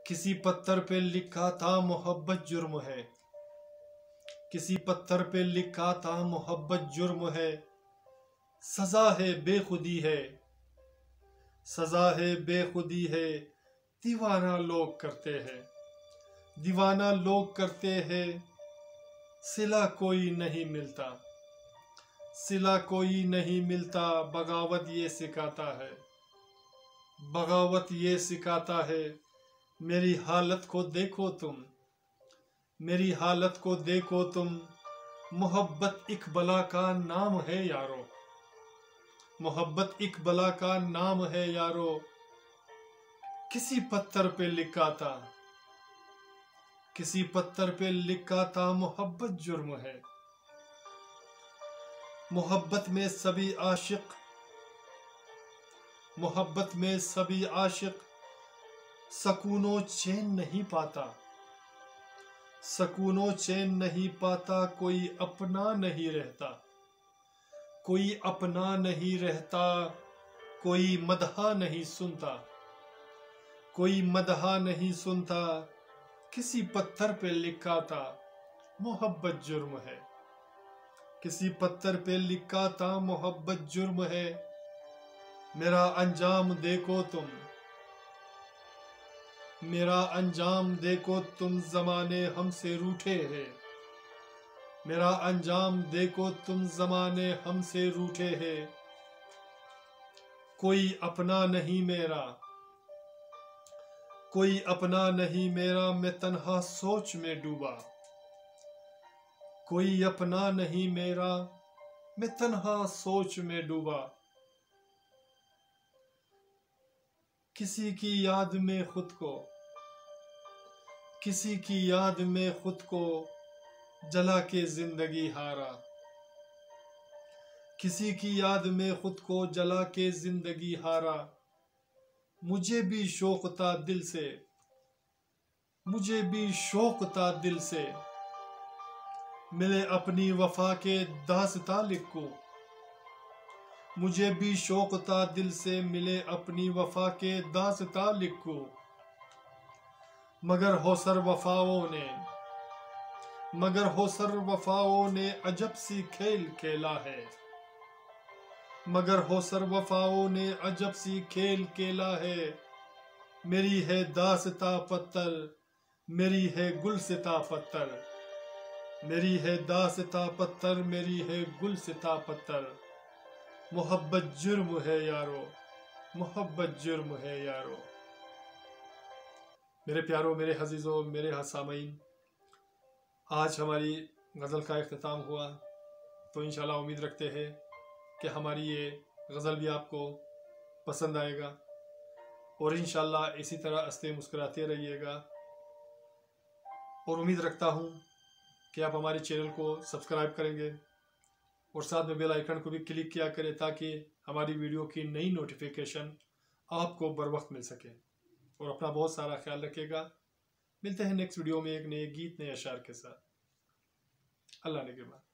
किसी पत्थर पे लिखा था मोहब्बत जुर्म है। किसी पत्थर पे लिखा था मोहब्बत जुर्म है। सजा है बेखुदी है। सजा है बेखुदी है। दीवाना लोग करते हैं। दीवाना लोग करते हैं। सिला कोई नहीं मिलता। सिला कोई नहीं मिलता। बगावत ये सिखाता है। बगावत ये सिखाता है। मेरी हालत को देखो तुम। मेरी हालत को देखो तुम। मोहब्बत एक बला का नाम है यारो। मोहब्बत एक बला का नाम है यारो। किसी पत्थर पे लिखा था। किसी पत्थर पे लिखा था मोहब्बत जुर्म है। मोहब्बत में सभी आशिक। मोहब्बत में सभी आशिक सकूनो चैन नहीं पाता। सकूनो चैन नहीं पाता। कोई अपना नहीं रहता। कोई अपना नहीं रहता। कोई मदहा नहीं सुनता। कोई मदहा नहीं सुनता। किसी पत्थर पे लिखा था मोहब्बत जुर्म है। किसी पत्थर पे लिखा था मोहब्बत जुर्म है। मेरा अंजाम देखो तुम। मेरा अंजाम देखो तुम। जमाने हमसे रूठे हैं। मेरा अंजाम देखो तुम। जमाने हमसे रूठे हैं। कोई अपना नहीं मेरा। कोई अपना नहीं मेरा। मैं तन्हा सोच में डूबा। कोई अपना नहीं मेरा। मैं तन्हा सोच में डूबा। किसी की याद में खुद को। किसी की याद में खुद को जला के जिंदगी हारा। किसी की याद में खुद को जला के जिंदगी हारा। मुझे भी शौक था दिल से। मुझे भी शौक था दिल से। मिले अपनी वफा के दास्तां लिखूं। मुझे भी शौक था दिल से। मिले अपनी वफा के दास्तां लिखूं। मगर होसर वफाओं ने अजब सी खेल खेला है। मगर होसर वफाओं ने अजब सी खेल खेला है। मेरी है दास्तां पत्थर। मेरी है गुलसिता पत्थर। मेरी है दास्तां पत्थर। मेरी है गुलसिता पत्थर। मोहब्बत जुर्म है यारो। मोहब्बत जुर्म है यारो। मेरे प्यारों, मेरे हजीज़ों, मेरे सामीन, आज हमारी गज़ल का इख्तिताम हुआ। तो इंशाल्लाह उम्मीद रखते हैं कि हमारी ये गज़ल भी आपको पसंद आएगा और इंशाल्लाह इसी तरह हंसते मुस्कुराते रहिएगा। और उम्मीद रखता हूँ कि आप हमारे चैनल को सब्सक्राइब करेंगे और साथ में बेल आइकन को भी क्लिक किया करें ताकि हमारी वीडियो की नई नोटिफिकेशन आपको बर वक्त मिल सके। और अपना बहुत सारा ख्याल रखिएगा। मिलते हैं नेक्स्ट वीडियो में एक नए गीत, नए अशार के साथ। अल्लाह ने के बाद।